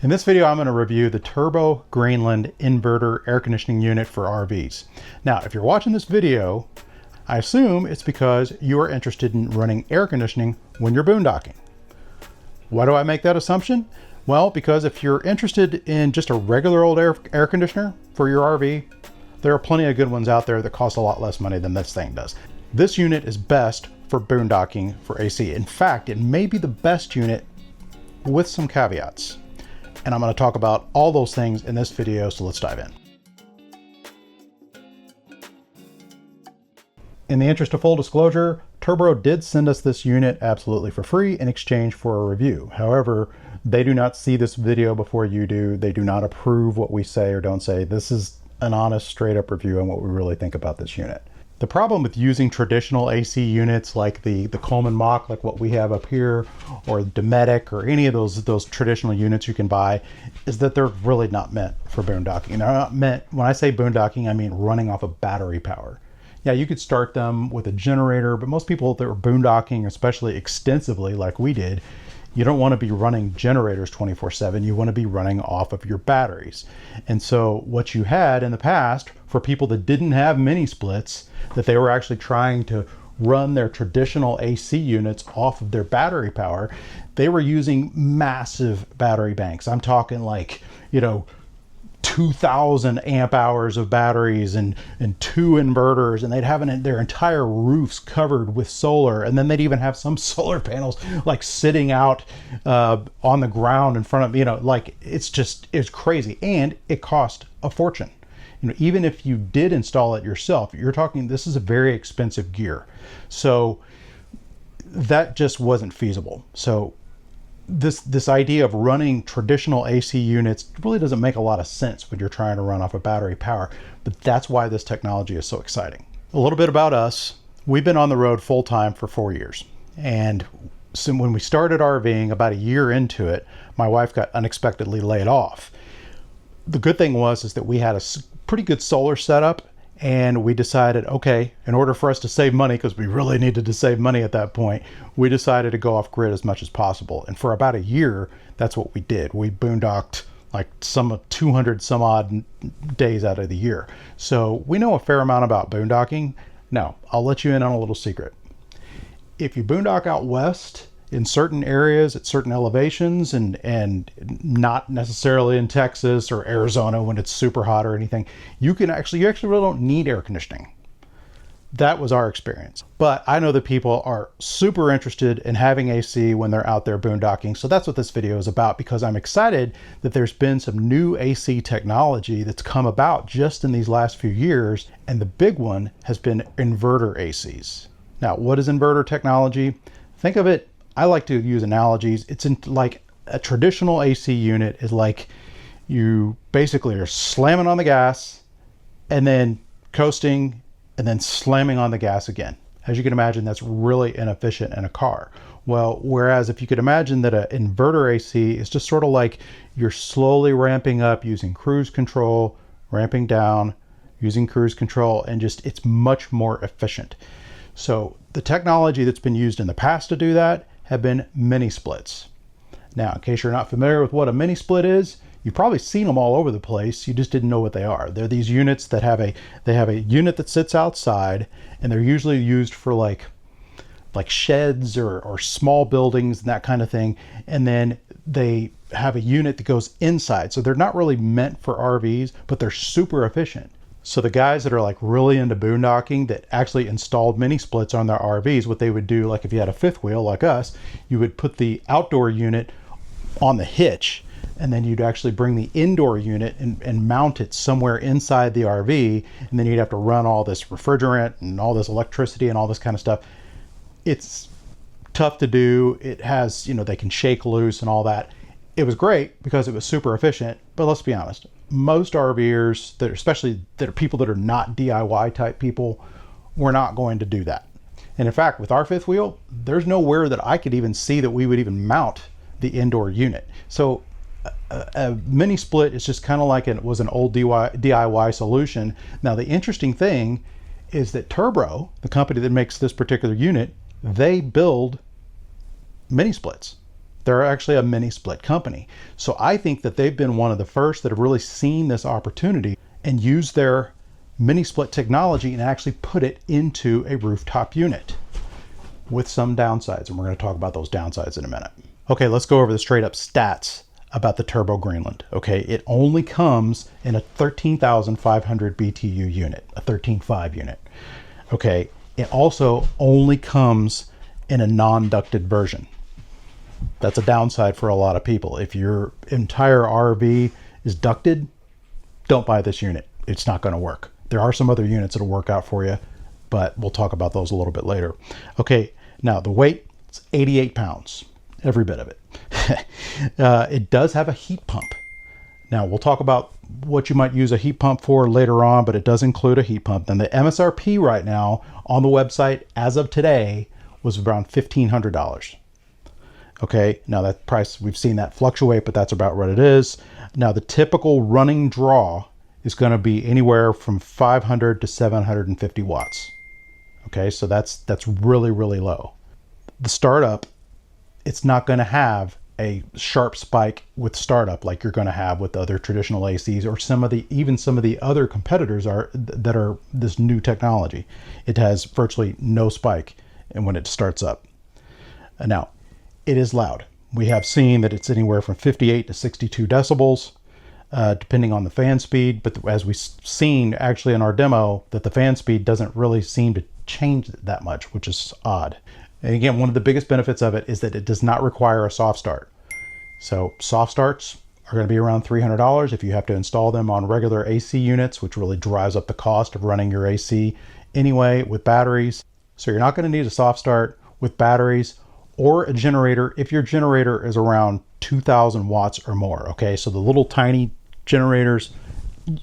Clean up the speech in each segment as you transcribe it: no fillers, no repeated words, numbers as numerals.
In this video, I'm going to review the Turbro Greenland inverter air conditioning unit for RVs. Now, if you're watching this video, I assume it's because you are interested in running air conditioning when you're boondocking. Why do I make that assumption? Well, because if you're interested in just a regular old air conditioner for your RV, there are plenty of good ones out there that cost a lot less money than this thing does. This unit is best for boondocking for AC. In fact, it may be the best unit with some caveats. And I'm going to talk about all those things in this video, so let's dive in. In the interest of full disclosure, Turbro did send us this unit absolutely for free in exchange for a review. However, they do not see this video before you do. They do not approve what we say or don't say. This is an honest, straight up review on what we really think about this unit. The problem with using traditional AC units like the Coleman Mach, like what we have up here, or Dometic, or any of those traditional units you can buy, is that they're really not meant for boondocking. They're not meant, when I say boondocking, I mean running off of battery power. Yeah, you could start them with a generator, but most people that are boondocking, especially extensively like we did, you don't want to be running generators 24/7. You want to be running off of your batteries. And so what you had in the past for people that didn't have mini splits, that they were actually trying to run their traditional AC units off of their battery power, they were using massive battery banks. I'm talking like, 2,000 amp hours of batteries and two inverters, and they'd have their entire roofs covered with solar, and then they'd even have some solar panels like sitting out on the ground in front of, like it's crazy, and it cost a fortune. Even if you did install it yourself, you're talking, this is a very expensive gear. So that just wasn't feasible. So this idea of running traditional AC units really doesn't make a lot of sense when you're trying to run off of battery power, but that's why this technology is so exciting. A little bit about us. We've been on the road full time for 4 years. And so when we started RVing, about a year into it, my wife got unexpectedly laid off. The good thing is that we had a pretty good solar setup, and we decided, okay, in order for us to save money, because we really needed to save money at that point, we decided to go off grid as much as possible. And for about a year, that's what we did. We boondocked like 200 some odd days out of the year. So we know a fair amount about boondocking. Now, I'll let you in on a little secret. If you boondock out west, in certain areas at certain elevations, and not necessarily in Texas or Arizona when it's super hot or anything, you actually really don't need air conditioning. That was our experience. But I know that people are super interested in having AC when they're out there boondocking. So that's what this video is about, because I'm excited that there's been some new AC technology that's come about just in these last few years. And the big one has been inverter ACs. Now, what is inverter technology? Think of it, I like to use analogies. It's like a traditional AC unit is like you basically are slamming on the gas and then coasting and then slamming on the gas again. As you can imagine, that's really inefficient in a car. Well, whereas if you could imagine that an inverter AC is just sort of like you're slowly ramping up using cruise control, ramping down using cruise control, and just it's much more efficient. So the technology that's been used in the past to do that have been mini splits. Now, in case you're not familiar with what a mini split is, you've probably seen them all over the place. You just didn't know what they are. They're these units that have a unit that sits outside, and they're usually used for like sheds or small buildings and that kind of thing. And then they have a unit that goes inside. So they're not really meant for RVs, but they're super efficient. So the guys that are like really into boondocking that actually installed mini splits on their RVs, what they would do, like if you had a fifth wheel like us, you would put the outdoor unit on the hitch, and then you'd actually bring the indoor unit and mount it somewhere inside the RV, and then you'd have to run all this refrigerant and all this electricity and all this kind of stuff. It's tough to do. It has, they can shake loose and all that. It was great because it was super efficient, but let's be honest, most RVers, especially that are people that are not DIY type people, we're not going to do that. And in fact, with our fifth wheel, there's nowhere that I could even see that we would even mount the indoor unit. So a mini split is just kind of like it was an old DIY solution. Now, the interesting thing is that Turbro, the company that makes this particular unit, they build mini splits. They're actually a mini split company. So I think that they've been one of the first that have really seen this opportunity and used their mini split technology and actually put it into a rooftop unit with some downsides. And we're going to talk about those downsides in a minute. Okay, let's go over the straight up stats about the Turbro Greenland. Okay, it only comes in a 13,500 BTU unit, a 13.5 unit. Okay, it also only comes in a non-ducted version. That's a downside for a lot of people. If your entire RV is ducted, don't buy this unit. It's not going to work. There are some other units that'll work out for you, but we'll talk about those a little bit later. Okay, now the weight is 88 pounds, every bit of it. It does have a heat pump. Now we'll talk about what you might use a heat pump for later on, but it does include a heat pump. And the MSRP right now on the website as of today was around $1,500. Okay, now that price, we've seen that fluctuate, but that's about what it is. Now the typical running draw is going to be anywhere from 500 to 750 watts. Okay, so that's really, really low. The startup, it's not going to have a sharp spike with startup like you're going to have with other traditional ACs or even some of the other competitors that are this new technology. It has virtually no spike and when it starts up. Now, it is loud. We have seen that it's anywhere from 58 to 62 decibels, depending on the fan speed. But as we've seen actually in our demo, that the fan speed doesn't really seem to change that much, which is odd. And again, one of the biggest benefits of it is that it does not require a soft start. So soft starts are going to be around $300 if you have to install them on regular AC units, which really drives up the cost of running your AC anyway with batteries. So you're not going to need a soft start with batteries or a generator if your generator is around 2,000 watts or more. Okay, so the little tiny generators,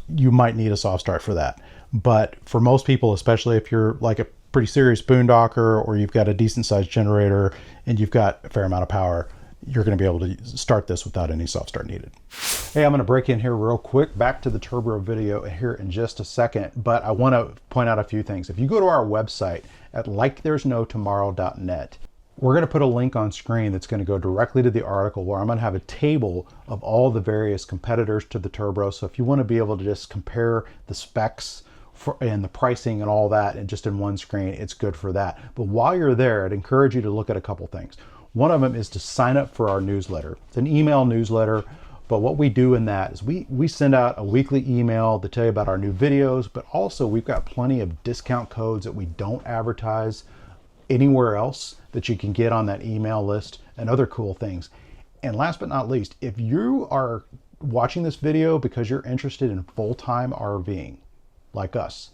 you might need a soft start for that. But for most people, especially if you're like a pretty serious boondocker or you've got a decent sized generator and you've got a fair amount of power, you're going to be able to start this without any soft start needed. Hey, I'm going to break in here real quick, back to the Turbro video here in just a second, but I want to point out a few things. If you go to our website at likethere'snotomorrow.net, we're going to put a link on screen that's going to go directly to the article where I'm going to have a table of all the various competitors to the Turbro. So if you want to be able to just compare the specs and the pricing and all that and just in one screen, it's good for that. But while you're there, I'd encourage you to look at a couple things. One of them is to sign up for our newsletter. It's an email newsletter, but what we do in that is we send out a weekly email to tell you about our new videos, but also we've got plenty of discount codes that we don't advertise anywhere else that you can get on that email list and other cool things. And last but not least, if you are watching this video because you're interested in full-time RVing like us,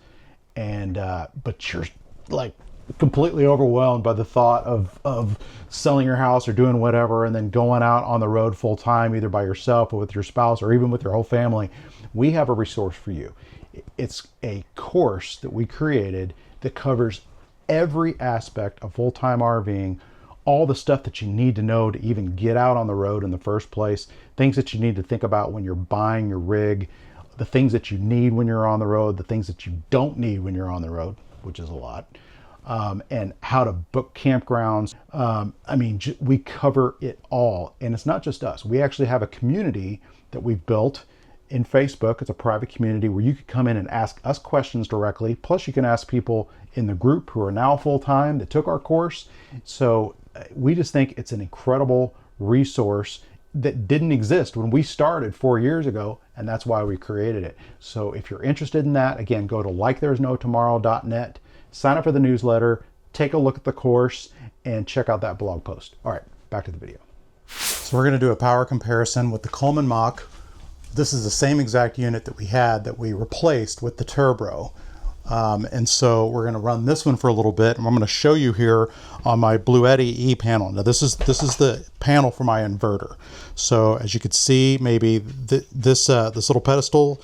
and but you're like completely overwhelmed by the thought of selling your house or doing whatever and then going out on the road full time, either by yourself or with your spouse or even with your whole family, we have a resource for you. It's a course that we created that covers every aspect of full-time RVing, all the stuff that you need to know to even get out on the road in the first place, things that you need to think about when you're buying your rig, the things that you need when you're on the road, the things that you don't need when you're on the road, which is a lot, and how to book campgrounds. I mean, we cover it all. And it's not just us. We actually have a community that we've built in Facebook. It's a private community where you can come in and ask us questions directly. Plus you can ask people in the group who are now full-time that took our course. So we just think it's an incredible resource that didn't exist when we started 4 years ago, and that's why we created it. So if you're interested in that, again, go to likethere'snotomorrow.net, sign up for the newsletter, take a look at the course, and check out that blog post. All right, back to the video. So we're going to do a power comparison with the Coleman Mach. This is the same exact unit that we had that we replaced with the Turbro. And so we're going to run this one for a little bit, and I'm going to show you here on my Bluetti E panel. Now this is the panel for my inverter. So as you can see, maybe this little pedestal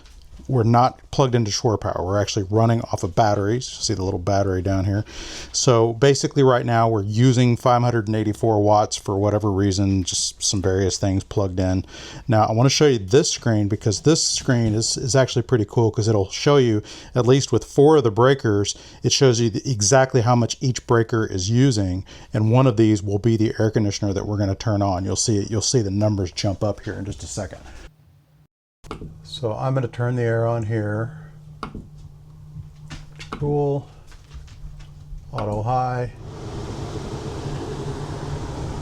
we're not plugged into shore power. We're actually running off of batteries. See the little battery down here. So basically right now we're using 584 watts for whatever reason, just some various things plugged in. Now I want to show you this screen, because this screen is actually pretty cool, because it'll show you, at least with 4 of the breakers, it shows you exactly how much each breaker is using, and one of these will be the air conditioner that we're going to turn on. You'll see the numbers jump up here in just a second. So I'm going to turn the air on here. Cool. Auto high.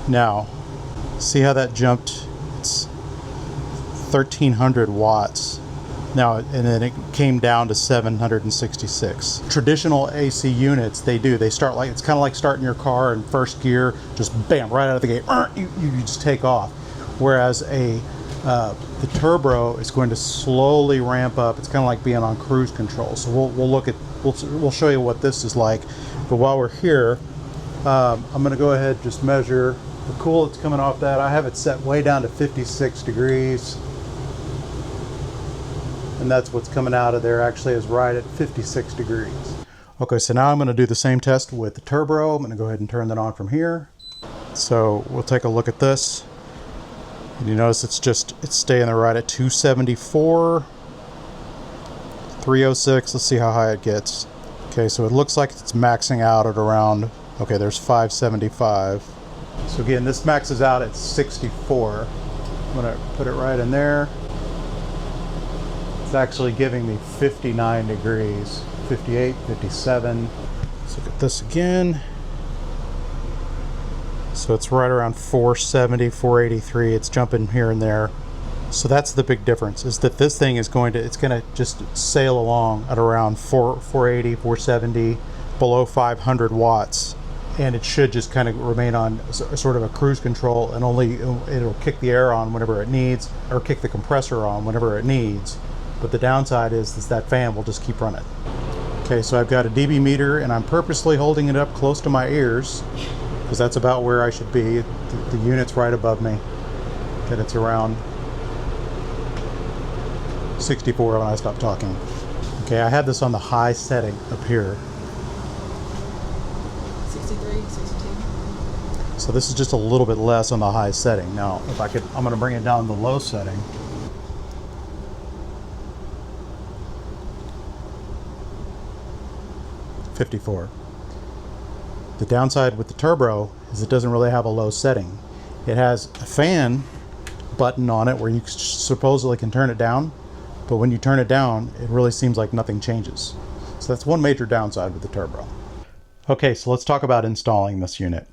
Now, see how that jumped? It's 1300 watts. Now, and then it came down to 766. Traditional AC units, they start like, it's kind of like starting your car in first gear, just bam, right out of the gate, you just take off. Whereas the Turbro is going to slowly ramp up. It's kind of like being on cruise control. So we'll show you what this is like. But while we're here, I'm going to go ahead and just measure the cool that's coming off that. I have it set way down to 56 degrees. And that's what's coming out of there, actually is right at 56 degrees. Okay, so now I'm going to do the same test with the Turbro. I'm going to go ahead and turn that on from here. So we'll take a look at this. And you notice it's staying there right at 274, 306. Let's see how high it gets. Okay, so it looks like it's maxing out at around, okay, there's 575. So again, this maxes out at 64. I'm gonna put it right in there. It's actually giving me 59 degrees, 58, 57. Let's look at this again. So it's right around 470, 483. It's jumping here and there. So that's the big difference, is that this thing is going to just sail along at around 480, 470, below 500 watts. And it should just kind of remain on sort of a cruise control, and only it'll kick the air on whenever it needs, or kick the compressor on whenever it needs. But the downside is that fan will just keep running. Okay, so I've got a dB meter, and I'm purposely holding it up close to my ears, because that's about where I should be. The unit's right above me, and it's around 64 when I stop talking. Okay, I had this on the high setting up here. 63, 62. So this is just a little bit less on the high setting. Now, if I could, I'm going to bring it down to the low setting. $54. The downside with the Turbro is it doesn't really have a low setting. It has a fan button on it where you supposedly can turn it down, but when you turn it down, it really seems like nothing changes. So that's one major downside with the Turbro. Okay, so let's talk about installing this unit.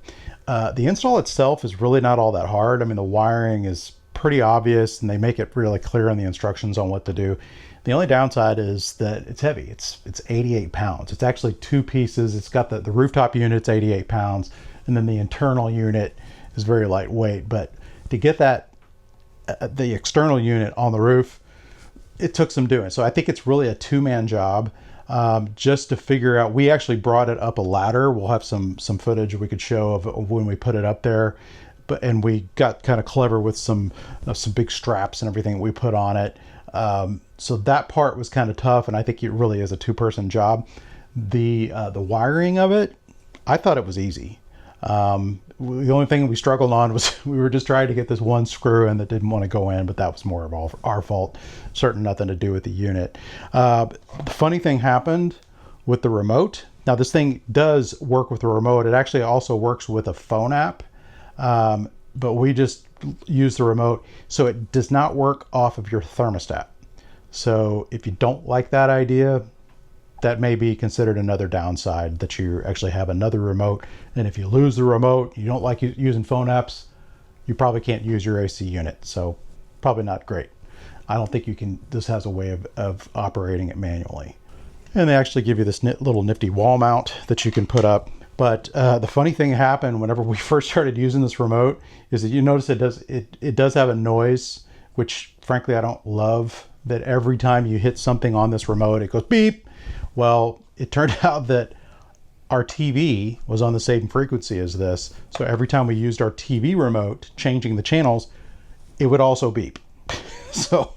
The install itself is really not all that hard. I mean, the wiring is pretty obvious, and they make it really clear in the instructions on what to do. The only downside is that it's heavy. It's 88 pounds. It's actually 2 pieces. It's got the rooftop unit's 88 pounds, and then the internal unit is very lightweight. But to get that, the external unit on the roof, it took some doing. So I think it's really a 2-man job, just to figure out. We actually brought it up a ladder. We'll have some footage we could show of when we put it up there. And we got kind of clever with some big straps and everything we put on it. So that part was kind of tough, and I think it really is a 2-person job. The wiring of it, I thought it was easy. The only thing we struggled on was we were just trying to get this one screw in that didn't want to go in, but that was more of our fault. Certainly nothing to do with the unit. The funny thing happened with the remote. Now this thing does work with the remote. It actually also works with a phone app, but we just use the remote. So it does not work off of your thermostat. So if you don't like that idea, that may be considered another downside, that you actually have another remote. And if you lose the remote, you don't like using phone apps, you probably can't use your AC unit. So probably not great. I don't think you can, this has a way of operating it manually. And they actually give you this little nifty wall mount that you can put up. But the funny thing happened whenever we first started using this remote is that you notice it does have a noise, which frankly I don't love, that every time you hit something on this remote, it goes beep. Well, it turned out that our TV was on the same frequency as this. So every time we used our TV remote, changing the channels, it would also beep. So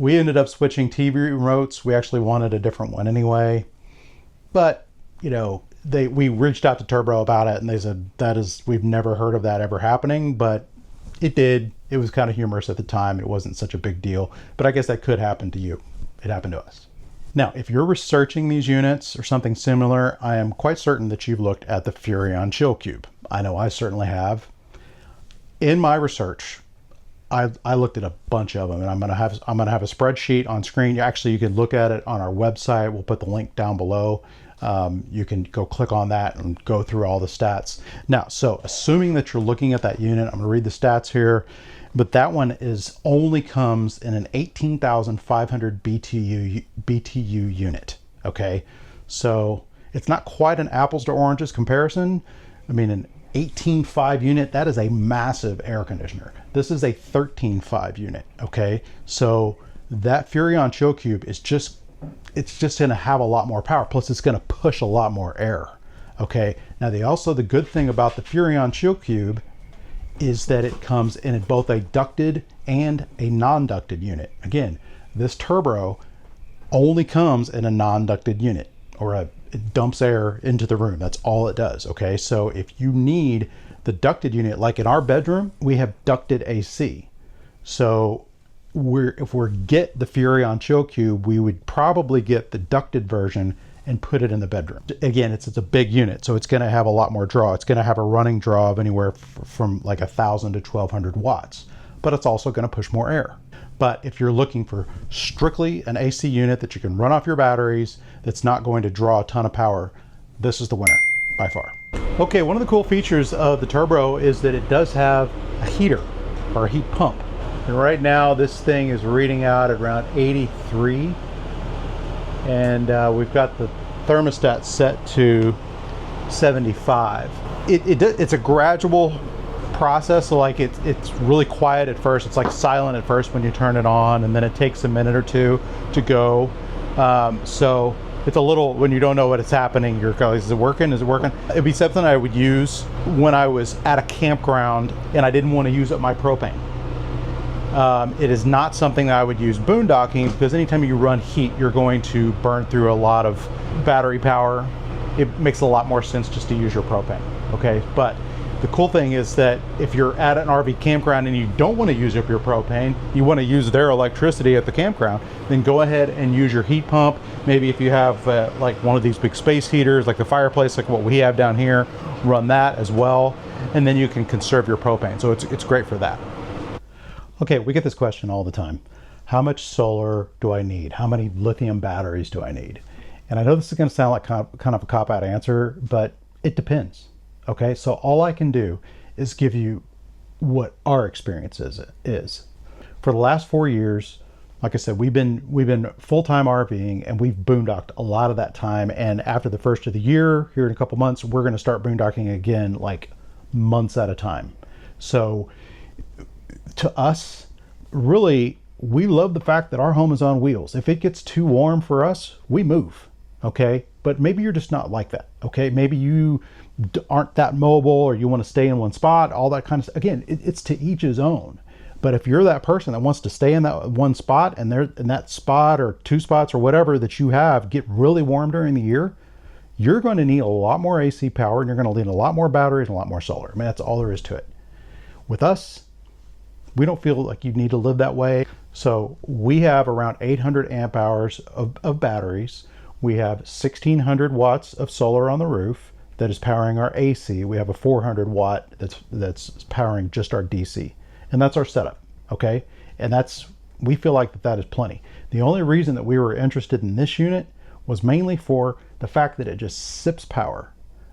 we ended up switching TV remotes. We actually wanted a different one anyway, but you know, we reached out to Turbro about it, and they said we've never heard of that ever happening, but it did. It was kind of humorous at the time. It wasn't such a big deal, but I guess that could happen to you. It happened to us. Now, if you're researching these units or something similar, I am quite certain that you've looked at the Furrion Chill Cube. I know I certainly have. In my research, I looked at a bunch of them, and I'm gonna have a spreadsheet on screen. Actually, you can look at it on our website. We'll put the link down below. You can go click on that and go through all the stats. Now, so assuming that you're looking at that unit, I'm gonna read the stats here, but that one only comes in an 18,500 BTU unit. Okay, so it's not quite an apples to oranges comparison. I mean, an 18.5 unit, that is a massive air conditioner. This is a 13.5 unit. Okay, so that Furrion Chill Cube is just going to have a lot more power. Plus, it's going to push a lot more air. Okay, now the good thing about the Furrion Chill Cube is that it comes in both a ducted and a non-ducted unit. Again, this Turbro only comes in a non-ducted unit, or it dumps air into the room. That's all it does. Okay, so if you need the ducted unit, like in our bedroom, we have ducted AC. So if we get the Furrion Chill Cube, we would probably get the ducted version and put it in the bedroom. Again, it's a big unit, so it's going to have a lot more draw. It's going to have a running draw of anywhere from like 1,000 to 1,200 watts, but it's also going to push more air. But if you're looking for strictly an AC unit that you can run off your batteries, that's not going to draw a ton of power, this is the winner by far. Okay, one of the cool features of the Turbro is that it does have a heater or a heat pump. And right now this thing is reading out at around 83. And we've got the thermostat set to 75. It's a gradual process, so like it's really quiet at first. It's like silent at first when you turn it on, and then it takes a minute or two to go. So it's a little, when you don't know what is happening, you're going, is it working? Is it working? It'd be something I would use when I was at a campground and I didn't want to use up my propane. It is not something that I would use boondocking, because anytime you run heat, you're going to burn through a lot of battery power. It makes a lot more sense just to use your propane. Okay, but the cool thing is that if you're at an RV campground and you don't want to use up your propane, you want to use their electricity at the campground, then go ahead and use your heat pump. Maybe if you have like one of these big space heaters, like the fireplace, like what we have down here, run that as well, and then you can conserve your propane. So it's great for that. Okay, we get this question all the time. How much solar do I need? How many lithium batteries do I need? And I know this is going to sound like kind of a cop-out answer, but it depends. Okay, so all I can do is give you what our experience is. For the last 4 years, like I said, we've been full-time RVing, and we've boondocked a lot of that time. And after the first of the year, here in a couple months, we're going to start boondocking again, like months at a time. So to us, really, we love the fact that our home is on wheels. If it gets too warm for us, we move. Okay, but maybe you're just not like that. Okay, maybe you aren't that mobile, or you want to stay in one spot, all that kind of stuff. Again, it's to each his own. But if you're that person that wants to stay in that one spot, and there in that spot or two spots or whatever that you have get really warm during the year, you're going to need a lot more AC power, and you're going to need a lot more batteries and a lot more solar. I mean, that's all there is to it. With us, we don't feel like you need to live that way. So we have around 800 amp hours of batteries. We have 1600 watts of solar on the roof that is powering our AC. We have a 400 watt that's powering just our DC. And that's our setup, okay? And we feel like that is plenty. The only reason that we were interested in this unit was mainly for the fact that it just sips power,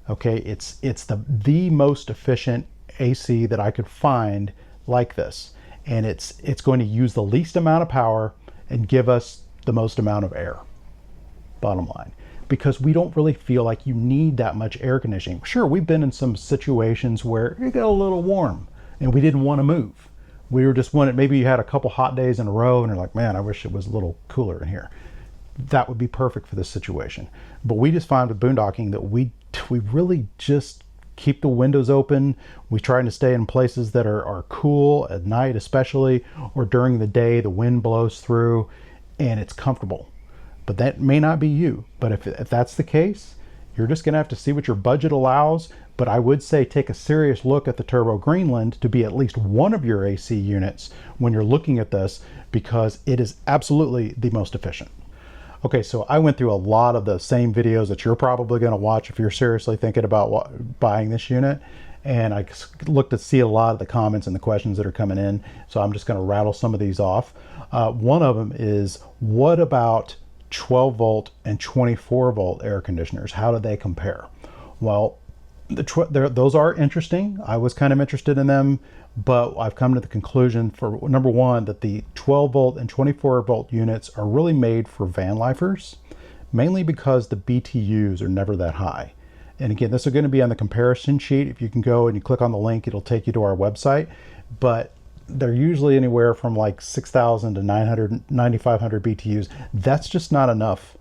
okay? It's the most efficient AC that I could find like this. And it's going to use the least amount of power and give us the most amount of air, bottom line. Because we don't really feel like you need that much air conditioning. Sure, we've been in some situations where it got a little warm and we didn't want to move. We were just wanting, maybe you had a couple hot days in a row and you're like, man, I wish it was a little cooler in here. That would be perfect for this situation. But we just found with boondocking that we really just keep the windows open. We try to stay in places that are cool at night, especially, or during the day, the wind blows through and it's comfortable. But that may not be you. But if that's the case, you're just gonna have to see what your budget allows. But I would say take a serious look at the Turbro Greenland to be at least one of your AC units when you're looking at this, because it is absolutely the most efficient. Okay, so I went through a lot of the same videos that you're probably going to watch if you're seriously thinking about buying this unit. And I looked to see a lot of the comments and the questions that are coming in. So I'm just going to rattle some of these off. One of them is, what about 12 volt and 24 volt air conditioners? How do they compare? Well, those are interesting. I was kind of interested in them, but I've come to the conclusion, for number one, that the 12 volt and 24 volt units are really made for van lifers, mainly because the BTUs are never that high. And again, this is going to be on the comparison sheet. If you can go and you click on the link, it'll take you to our website, but they're usually anywhere from like 6,000 to 9,500 BTUs. That's just not enough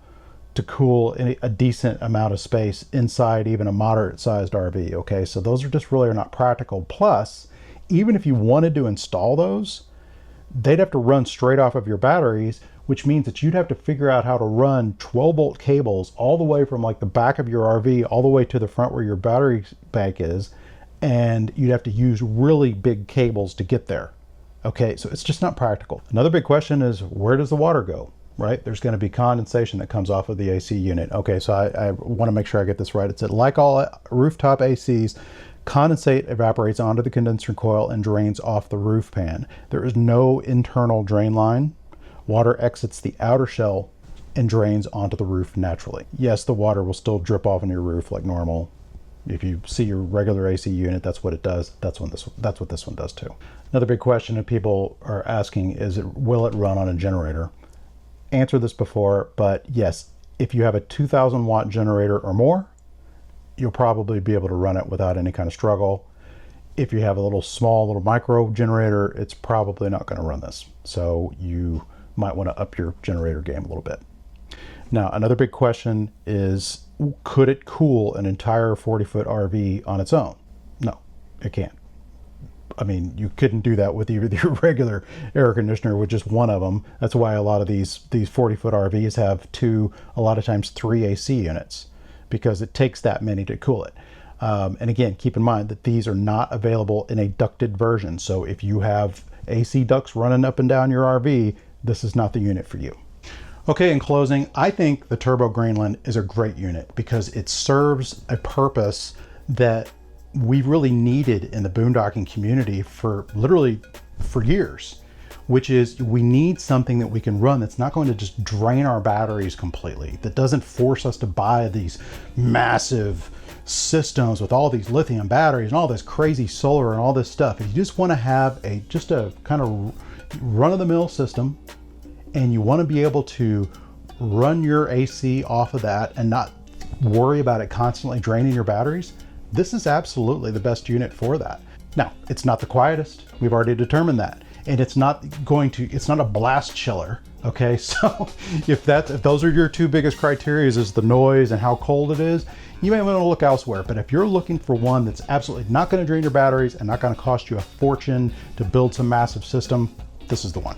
to cool a decent amount of space inside even a moderate sized RV. Okay, so those are just really not practical. Plus, even if you wanted to install those, they'd have to run straight off of your batteries, which means that you'd have to figure out how to run 12 volt cables all the way from like the back of your RV all the way to the front where your battery bank is, and you'd have to use really big cables to get there. Okay, so it's just not practical. Another big question is, where does the water go? Right? There's going to be condensation that comes off of the AC unit. Okay, so I want to make sure I get this right. It said, like all rooftop ACs, condensate evaporates onto the condenser coil and drains off the roof pan. There is no internal drain line. Water exits the outer shell and drains onto the roof naturally. Yes, the water will still drip off on your roof like normal. If you see your regular AC unit, that's what it does. That's what this one does too. Another big question that people are asking is, will it run on a generator? Answered this before, but yes, if you have a 2,000 watt generator or more, you'll probably be able to run it without any kind of struggle. If you have a little micro generator, it's probably not going to run this. So you might want to up your generator game a little bit. Now, another big question is, could it cool an entire 40-foot RV on its own? No, it can't. I mean, you couldn't do that with your regular air conditioner with just one of them. That's why a lot of these 40-foot RVs have a lot of times 3 AC units, because it takes that many to cool it. And again, keep in mind that these are not available in a ducted version. So if you have AC ducts running up and down your RV, this is not the unit for you. Okay, in closing, I think the Turbro Greenland is a great unit because it serves a purpose that we really needed in the boondocking community for years, which is we need something that we can run that's not going to just drain our batteries completely, that doesn't force us to buy these massive systems with all these lithium batteries and all this crazy solar and all this stuff. If you just want to have just a kind of run-of-the-mill system, and you want to be able to run your AC off of that and not worry about it constantly draining your batteries, this is absolutely the best unit for that. Now, it's not the quietest. We've already determined that. And it's not a blast chiller. Okay, so if those are your two biggest criteria, is the noise and how cold it is, you may want to look elsewhere. But if you're looking for one that's absolutely not going to drain your batteries and not going to cost you a fortune to build some massive system, this is the one.